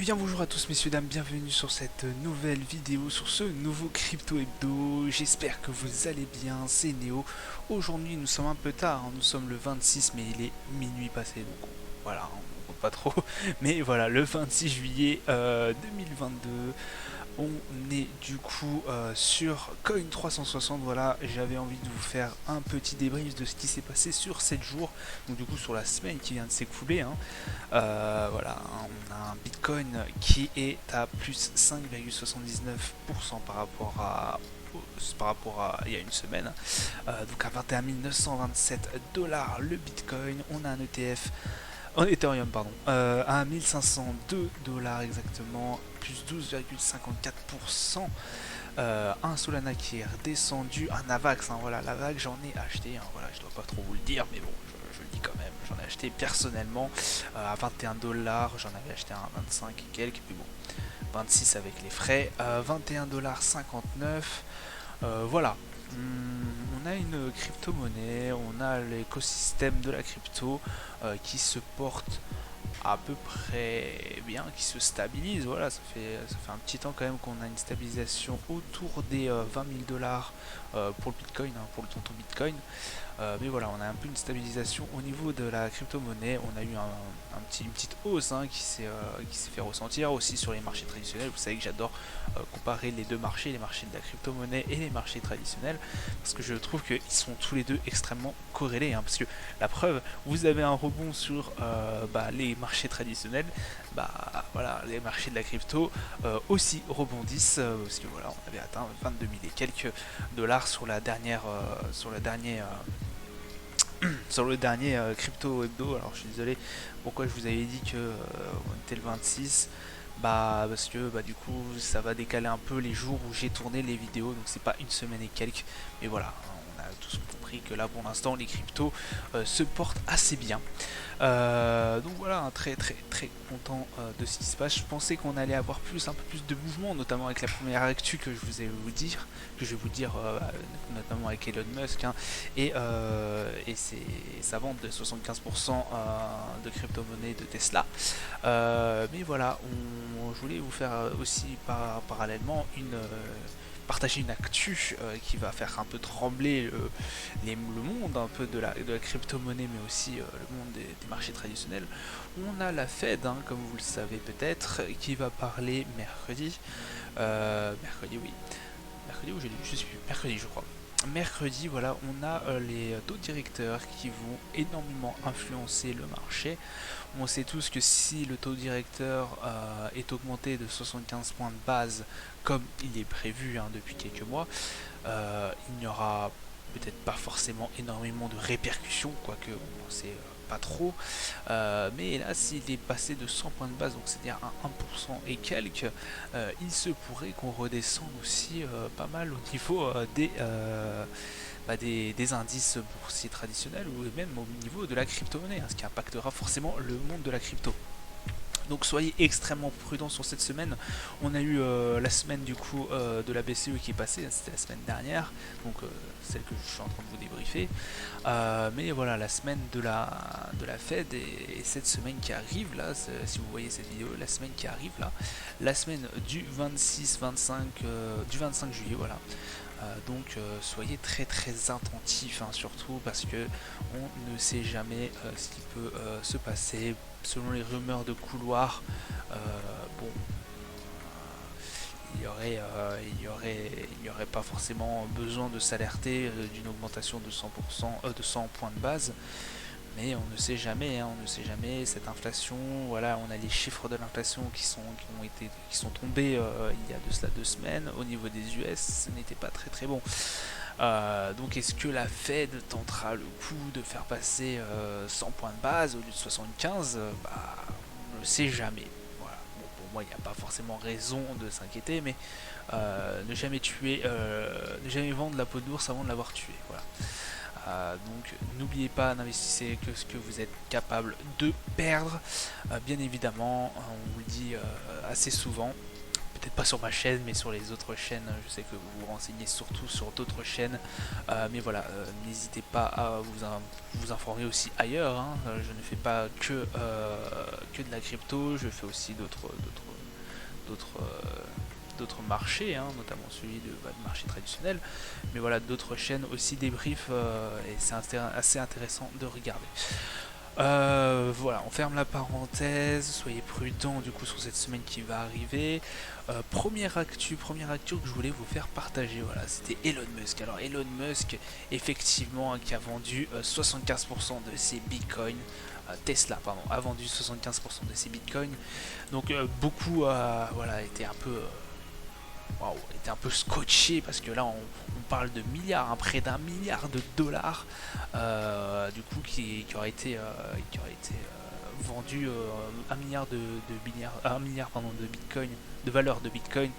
bien bonjour à tous messieurs dames, bienvenue sur cette nouvelle vidéo, sur ce nouveau Crypto Hebdo. J'espère que vous allez bien, c'est Néo. Aujourd'hui nous sommes un peu tard, hein, nous sommes le 26 mais il est minuit passé, donc voilà, on compte pas trop. Mais voilà, le 26 juillet 2022. On est du coup sur Coin 360. Voilà, j'avais envie de vous faire un petit débrief de ce qui s'est passé sur 7 jours, donc du coup sur la semaine qui vient de s'écouler, hein. Voilà, on a un Bitcoin qui est à plus 5,79% par rapport à il y a une semaine. Donc à 21 927 dollars le Bitcoin. On a un ETF, en Ethereum pardon, à 1502 dollars exactement, plus 12,54%. Un Solana qui est redescendu, un Avax, hein, voilà, la vague j'en ai acheté, hein, voilà, je dois pas trop vous le dire, mais bon, je le dis quand même, j'en ai acheté personnellement à 21 dollars, j'en avais acheté un à 25 et quelques, puis bon, 26 avec les frais, 21 dollars 59, voilà. On a une crypto-monnaie, on a l'écosystème de la crypto qui se porte à peu près bien, qui se stabilise. Voilà, ça fait un petit temps quand même qu'on a une stabilisation autour des 20 000 dollars pour le Bitcoin, hein, pour le tonton Bitcoin. Mais voilà, on a un peu une stabilisation au niveau de la crypto-monnaie. On a eu une petite hausse, hein, qui s'est fait ressentir aussi sur les marchés traditionnels. Vous savez que j'adore comparer les deux marchés, les marchés de la crypto-monnaie et les marchés traditionnels, parce que je trouve qu'ils sont tous les deux extrêmement corrélés, hein, parce que la preuve, vous avez un rebond sur les marchés traditionnels, voilà, les marchés de la crypto aussi rebondissent, parce que voilà, on avait atteint 22 000 et quelques dollars sur la dernière, sur le dernier crypto hebdo. Alors je suis désolé, pourquoi je vous avais dit que on était le 26, parce que du coup ça va décaler un peu les jours où j'ai tourné les vidéos, donc c'est pas une semaine et quelques, mais voilà, on a tous compris que là pour l'instant les cryptos se portent assez bien. Donc voilà, très très très content de ce qui se passe. Je pensais qu'on allait avoir un peu plus de mouvement, notamment avec la première actu que je vais vous dire, notamment avec Elon Musk, hein, et sa vente de 75% de crypto-monnaie de Tesla. Mais voilà, je voulais vous faire aussi parallèlement partager une actu qui va faire un peu trembler le monde un peu de la crypto-monnaie, mais aussi le monde des marchés traditionnels. On a la Fed, hein, comme vous le savez peut-être, qui va parler mercredi. Mercredi, oui. Mercredi ou jeudi, je sais plus. Mercredi, je crois. Mercredi, voilà, on a les taux directeurs qui vont énormément influencer le marché. On sait tous que si le taux directeur est augmenté de 75 points de base, comme il est prévu, hein, depuis quelques mois, il n'y aura peut-être pas forcément énormément de répercussions, quoique on ne sait pas trop. Mais là, s'il est passé de 100 points de base, donc c'est-à-dire à 1% et quelques, il se pourrait qu'on redescende aussi pas mal au niveau des indices boursiers traditionnels, ou même au niveau de la crypto-monnaie, hein, ce qui impactera forcément le monde de la crypto. Donc soyez extrêmement prudents sur cette semaine. On a eu la semaine du coup de la BCE qui est passée, c'était la semaine dernière, donc celle que je suis en train de vous débriefer. Mais voilà, la semaine de la Fed et cette semaine qui arrive là, si vous voyez cette vidéo, la semaine qui arrive là, la semaine du 26-25, du 25 juillet, voilà. Donc soyez très très attentifs, hein, surtout parce que on ne sait jamais ce qui peut se passer. Selon les rumeurs de couloir, bon, il y aurait pas forcément besoin de s'alerter d'une augmentation de 100%, de 100 points de base, mais on ne sait jamais, hein, on ne sait jamais. Cette inflation, voilà, on a les chiffres de l'inflation qui sont tombés il y a de cela 2 semaines. Au niveau des US, ce n'était pas très très bon. Donc est-ce que la Fed tentera le coup de faire passer 100 points de base au lieu de 75? On ne le sait jamais. Voilà. Bon, pour moi, il n'y a pas forcément raison de s'inquiéter, mais ne jamais vendre la peau d'ours avant de l'avoir tué. Voilà. Donc n'oubliez pas, n'investissez que ce que vous êtes capable de perdre. Bien évidemment, on vous le dit assez souvent, peut-être pas sur ma chaîne, mais sur les autres chaînes. Je sais que vous vous renseignez surtout sur d'autres chaînes, mais voilà, n'hésitez pas à vous informer aussi ailleurs, hein. Je ne fais pas que de la crypto, je fais aussi d'autres marchés, hein, notamment celui de marché traditionnel, mais voilà, d'autres chaînes aussi débriefent et c'est assez intéressant de regarder. Voilà, on ferme la parenthèse, soyez prudents du coup sur cette semaine qui va arriver. Première actu que je voulais vous faire partager, voilà, c'était Elon Musk. Alors Elon Musk, effectivement, qui a vendu 75% de ses bitcoins. Tesla, pardon, a vendu 75% de ses bitcoins. Donc beaucoup voilà, étaient un peu était un peu scotché parce que là on parle de milliards, hein, près d'un milliard de dollars du coup qui aurait été vendu 1 milliard pardon, de bitcoin, de valeur de bitcoin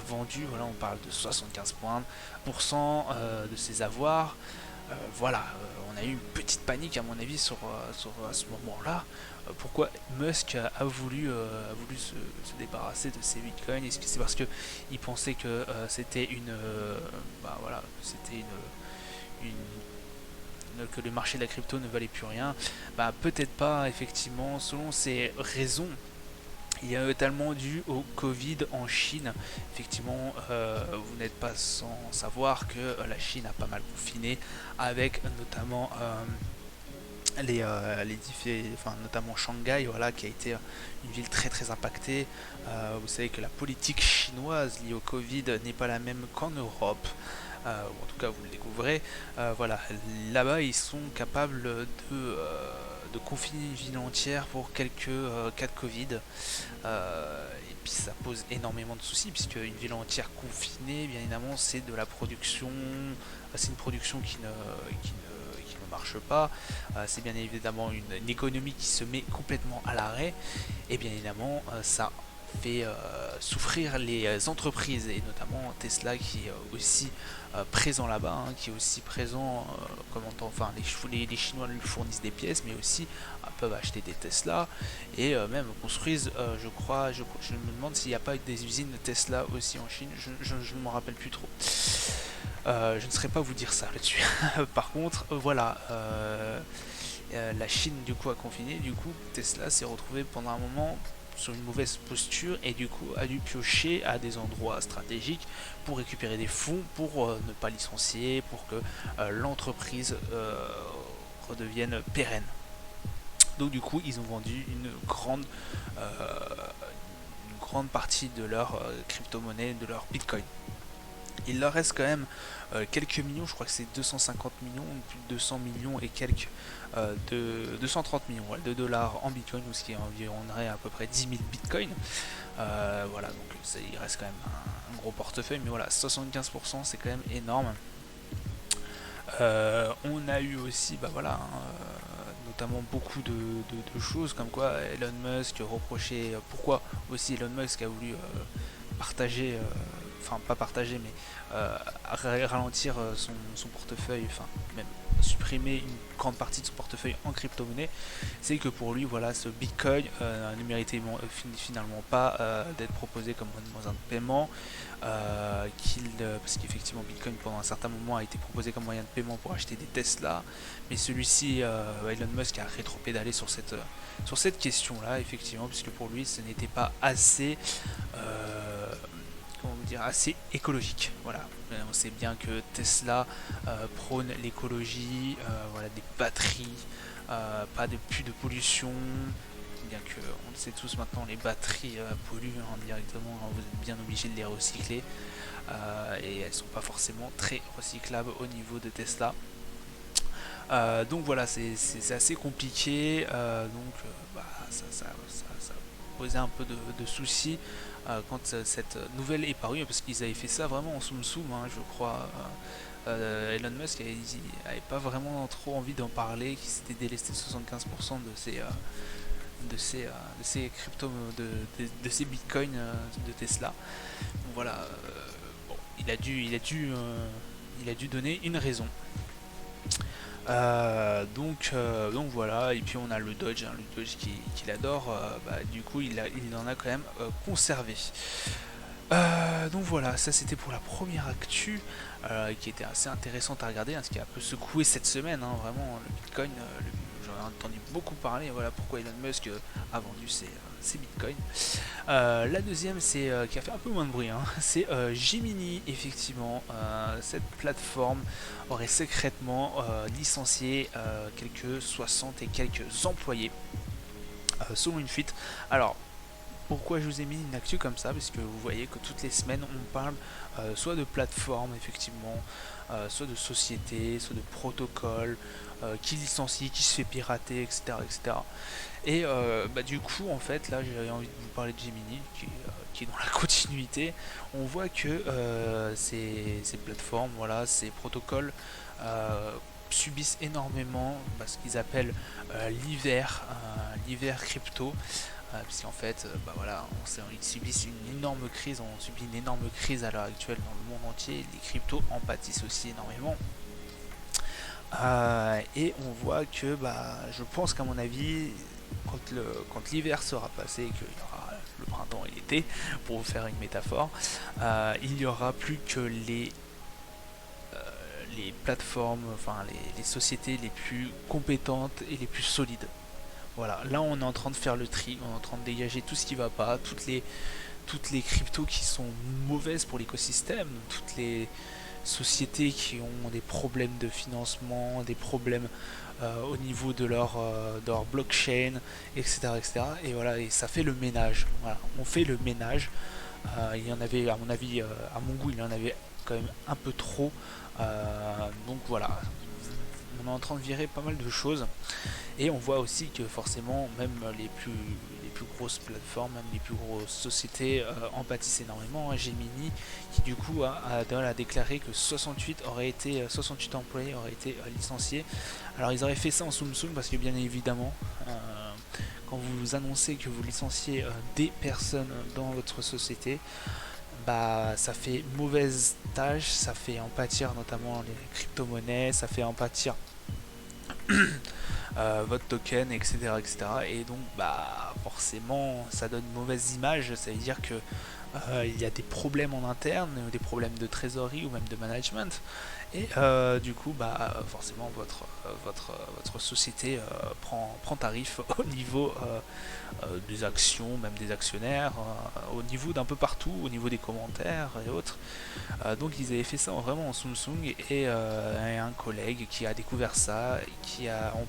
vendu. Voilà, on parle de 75% de ses avoirs. Voilà, on a eu une petite panique à mon avis à ce moment-là. Pourquoi Musk a voulu se débarrasser de ses bitcoins? Est-ce que c'est parce que il pensait que c'était voilà, c'était que le marché de la crypto ne valait plus rien? Bah peut-être pas, effectivement, selon ses raisons. Il y a notamment dû au Covid en Chine. Effectivement, vous n'êtes pas sans savoir que la Chine a pas mal confiné, avec notamment notamment Shanghai, voilà, qui a été une ville très très impactée. Vous savez que la politique chinoise liée au Covid n'est pas la même qu'en Europe. Ou en tout cas vous le découvrez. Voilà, là-bas ils sont capables de confiner une ville entière pour quelques cas de Covid. Et puis ça pose énormément de soucis, puisque une ville entière confinée, bien évidemment, c'est de la production, c'est une production qui ne marche pas. C'est bien évidemment une économie qui se met complètement à l'arrêt, et bien évidemment ça fait souffrir les entreprises, et notamment Tesla qui est aussi présent là-bas, hein, qui est aussi présent, enfin les Chinois lui fournissent des pièces, mais aussi peuvent acheter des Tesla et même construisent, je me demande s'il n'y a pas des usines Tesla aussi en Chine, je ne m'en rappelle plus trop. Je ne saurais pas vous dire ça là-dessus. Par contre, voilà, la Chine du coup a confiné, du coup Tesla s'est retrouvé pendant un moment sur une mauvaise posture et du coup a dû piocher à des endroits stratégiques pour récupérer des fonds pour ne pas licencier, pour que l'entreprise redevienne pérenne. Donc du coup ils ont vendu une grande partie de leur crypto-monnaie, de leur bitcoin. Il leur reste quand même quelques millions, je crois que c'est 250 millions, plus de 200 millions et quelques, 230 millions de dollars en bitcoin, ce qui environnerait à peu près 10 000 bitcoins. Voilà, donc il reste quand même un gros portefeuille, mais voilà, 75% c'est quand même énorme. On a eu aussi, bah voilà, notamment beaucoup de choses, comme quoi Elon Musk reprochait, pourquoi aussi Elon Musk a voulu partager, enfin pas partager, mais ralentir son portefeuille, enfin même supprimer une grande partie de son portefeuille en crypto-monnaie. C'est que pour lui, voilà, ce Bitcoin ne méritait finalement pas d'être proposé comme moyen de paiement, parce qu'effectivement Bitcoin pendant un certain moment a été proposé comme moyen de paiement pour acheter des Tesla, mais celui-ci, Elon Musk a rétropédalé sur cette question-là, effectivement, puisque pour lui ce n'était pas assez assez écologique. Voilà, on sait bien que Tesla prône l'écologie, voilà, des batteries, plus de pollution, bien que on le sait tous maintenant, les batteries polluent indirectement, hein, vous êtes bien obligé de les recycler, et elles sont pas forcément très recyclables au niveau de Tesla. Donc voilà, c'est assez compliqué, ça posait un peu de soucis quand cette nouvelle est parue, parce qu'ils avaient fait ça vraiment en soum soum, hein, je crois. Elon Musk avait pas vraiment trop envie d'en parler, qu'il s'était délesté 75% de ses crypto, de ses bitcoins de Tesla. Donc voilà, bon, il a dû donner une raison. Donc voilà, et puis on a le Dodge, hein, le Dodge qu'il adore, du coup il en a quand même conservé. Donc voilà, ça c'était pour la première actu qui était assez intéressante à regarder, hein, ce qui a un peu secoué cette semaine, hein, vraiment le Bitcoin, j'en ai entendu beaucoup parler, voilà pourquoi Elon Musk a vendu ses Bitcoins. La deuxième, c'est qui a fait un peu moins de bruit, hein, c'est Gemini, effectivement, cette plateforme aurait secrètement licencié quelques 60 et quelques employés selon une fuite. Alors, pourquoi je vous ai mis une actu comme ça? Parce que vous voyez que toutes les semaines on parle soit de plateformes effectivement, soit de sociétés, soit de protocoles, qui licencie, qui se fait pirater, etc. etc. Et bah, du coup en fait là j'ai envie de vous parler de Gemini qui est dans la continuité. On voit que ces plateformes, voilà, ces protocoles subissent énormément ce qu'ils appellent l'hiver crypto, puisqu'en fait, bah voilà, ils subissent une énorme crise, on subit une énorme crise à l'heure actuelle dans le monde entier, les cryptos en pâtissent aussi énormément. Et on voit que, bah, je pense qu'à mon avis, quand l'hiver sera passé et qu'il y aura le printemps et l'été, pour vous faire une métaphore, il n'y aura plus que les plateformes, enfin les sociétés les plus compétentes et les plus solides. Voilà, là on est en train de faire le tri, on est en train de dégager tout ce qui va pas, toutes les cryptos qui sont mauvaises pour l'écosystème, toutes les sociétés qui ont des problèmes de financement, des problèmes au niveau de leur blockchain, etc., etc. Et voilà, et ça fait le ménage. Voilà, on fait le ménage. Il y en avait, à mon avis, à mon goût, il y en avait quand même un peu trop. Donc voilà, on est en train de virer pas mal de choses. Et on voit aussi que forcément, même les plus grosses plateformes, même les plus grosses sociétés en pâtissent énormément. Gemini, qui du coup a déclaré que 68 employés auraient été licenciés. Alors ils auraient fait ça en soum soum parce que bien évidemment, quand vous annoncez que vous licenciez des personnes dans votre société, bah ça fait mauvaise tâche, ça fait en pâtir notamment les crypto-monnaies, ça fait en pâtir votre token, etc., etc. Et donc, bah, forcément, ça donne une mauvaise image. Ça veut dire que il y a des problèmes en interne, des problèmes de trésorerie ou même de management. Et du coup, bah, forcément, votre société prend tarif au niveau des actions, même des actionnaires, au niveau d'un peu partout, au niveau des commentaires et autres. Donc ils avaient fait ça vraiment en Samsung et un collègue qui a découvert ça, qui a en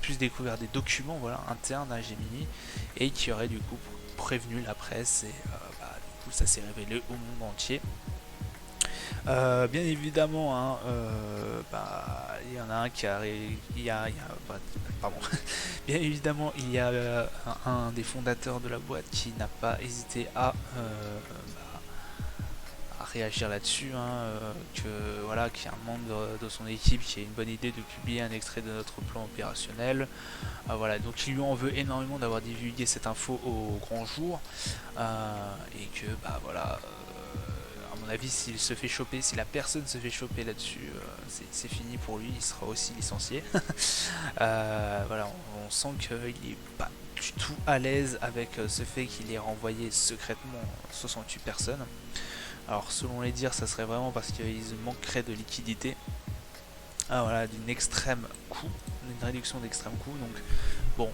plus découvert des documents, voilà, internes à Gemini, et qui aurait du coup prévenu la presse, et bah, du coup ça s'est révélé au monde entier. Bien évidemment, hein, bah, il y en a un qui a, bah, pardon. Bien évidemment, il y a un des fondateurs de la boîte qui n'a pas hésité à réagir là-dessus, hein, que voilà, qu'il y a un membre de son équipe qui a une bonne idée de publier un extrait de notre plan opérationnel. Voilà, donc il lui en veut énormément d'avoir divulgué cette info au grand jour, et que bah voilà, à mon avis, s'il se fait choper, si la personne se fait choper là-dessus, c'est fini pour lui, il sera aussi licencié. Voilà, on sent qu'il est pas du tout à l'aise avec ce fait qu'il ait renvoyé secrètement 68 personnes. Alors selon les dires, ça serait vraiment parce qu'ils manqueraient de liquidité. Voilà, d'une extrême coût, d'une réduction d'extrême coût. Donc bon,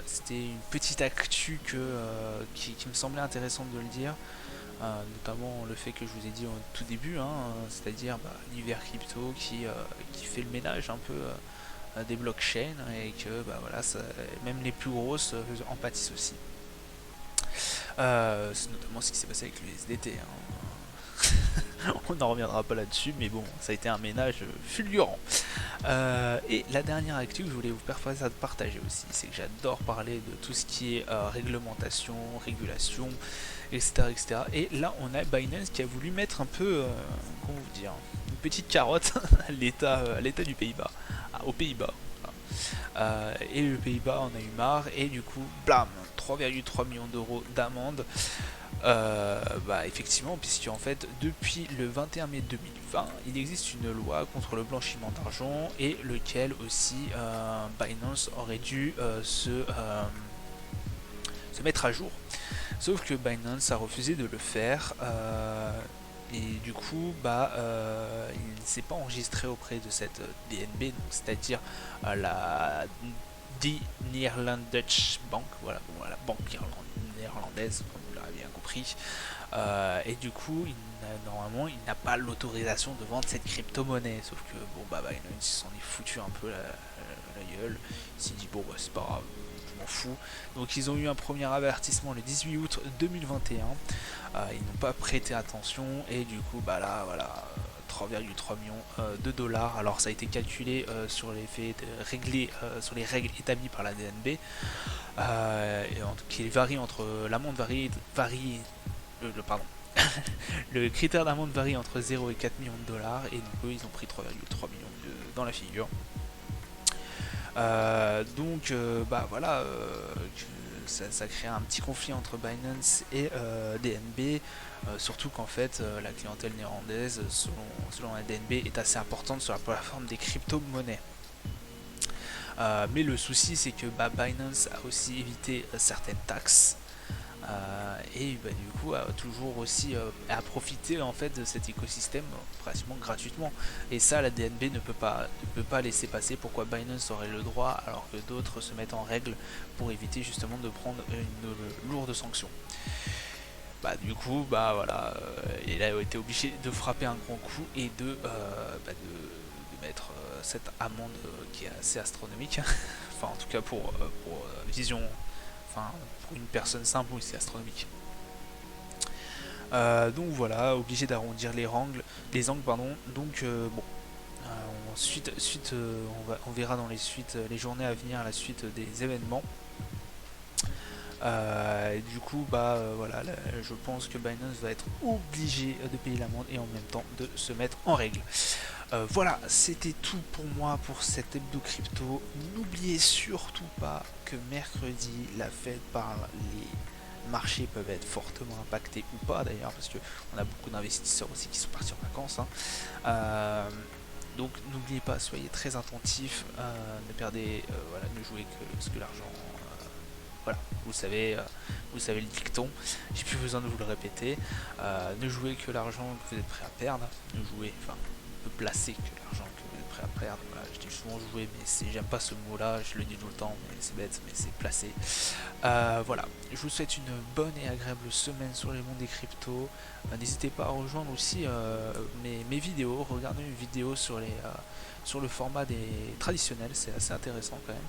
c'était une petite actu qui me semblait intéressante de le dire. Notamment le fait que je vous ai dit au tout début, hein, c'est-à-dire bah, l'hiver crypto qui fait le ménage un peu des blockchains, et que bah, voilà, même les plus grosses en pâtissent aussi. C'est notamment ce qui s'est passé avec le SDT. Hein. On n'en reviendra pas là-dessus, mais bon, ça a été un ménage fulgurant. Et la dernière actu que je voulais vous partager aussi, c'est que j'adore parler de tout ce qui est réglementation, régulation, etc., etc. Et là, on a Binance qui a voulu mettre un peu, comment vous dire, une petite carotte à l'État du Pays-Bas, aux Pays-Bas. Et le Pays-Bas en a eu marre, et du coup, blam, 3,3 millions d'euros d'amende. Bah effectivement, puisque en fait depuis le 21 mai 2020 il existe une loi contre le blanchiment d'argent, et lequel aussi Binance aurait dû se mettre à jour. Sauf que Binance a refusé de le faire. Et du coup, il ne s'est pas enregistré auprès de cette DNB, c'est-à-dire la Die Nederlandsche Bank, voilà, bon, la banque néerlandaise, comme vous l'avez bien compris. Et du coup, normalement, il n'a pas l'autorisation de vendre cette crypto-monnaie. Sauf que, bon, Binance s'en est foutu un peu la gueule. Il s'est dit, bon, bah, c'est pas grave, je m'en fous. Donc, ils ont eu un premier avertissement le 18 août 2021. Ils n'ont pas prêté attention. Et du coup, là, voilà. 3,3 millions de dollars. Alors ça a été calculé sur les faits réglés, sur les règles établies par la DNB, qui varie entre l'amende varie pardon. Le critère d'amende varie entre 0 et 4 millions de dollars, et donc eux ils ont pris 3,3 millions dans la figure. Voilà, ça crée un petit conflit entre Binance et DNB, surtout qu'en fait la clientèle néerlandaise, selon la DNB, est assez importante sur la plateforme des crypto-monnaies. Mais le souci c'est que Binance a aussi évité certaines taxes. Et du coup toujours aussi à profiter en fait de cet écosystème pratiquement gratuitement, et ça la DNB ne peut pas laisser passer. Pourquoi Binance aurait le droit alors que d'autres se mettent en règle pour éviter justement de prendre une lourde sanction. Du coup voilà, il a été obligé de frapper un grand coup et de mettre cette amende qui est assez astronomique enfin en tout cas pour vision, enfin pour une personne simple, oui, c'est astronomique. Donc voilà, obligé d'arrondir les angles, pardon. Donc ensuite, on verra dans les journées à venir la suite des événements. Du coup, voilà, je pense que Binance va être obligé de payer l'amende et en même temps de se mettre en règle. Voilà, c'était tout pour moi pour cette hebdo crypto. N'oubliez surtout pas que mercredi, la Fed parle, les marchés peuvent être fortement impactés ou pas d'ailleurs, parce qu'on a beaucoup d'investisseurs aussi qui sont partis en vacances. Donc n'oubliez pas, soyez très attentifs, ne perdez, ne jouez que ce que l'argent. Voilà, vous savez le dicton, j'ai plus besoin de vous le répéter. Ne jouez que l'argent que vous êtes prêt à perdre, ne jouez, enfin, placer que l'argent que vous êtes prêt à perdre. Voilà, je dis souvent jouer, mais j'aime pas ce mot là, je le dis tout le temps, mais c'est bête, mais c'est placé. Voilà, je vous souhaite une bonne et agréable semaine sur les mondes des cryptos. N'hésitez pas à rejoindre aussi mes vidéos, regardez une vidéo sur le format des traditionnels, c'est assez intéressant quand même.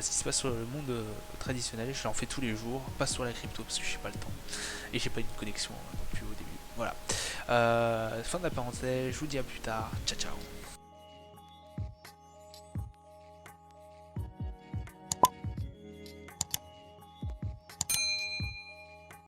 Ce qui se passe sur le monde traditionnel, je l'en fais tous les jours, pas sur la crypto parce que j'ai pas le temps et j'ai pas une connexion non plus au début. Voilà. Fin de la parenthèse, je vous dis à plus tard, ciao ciao.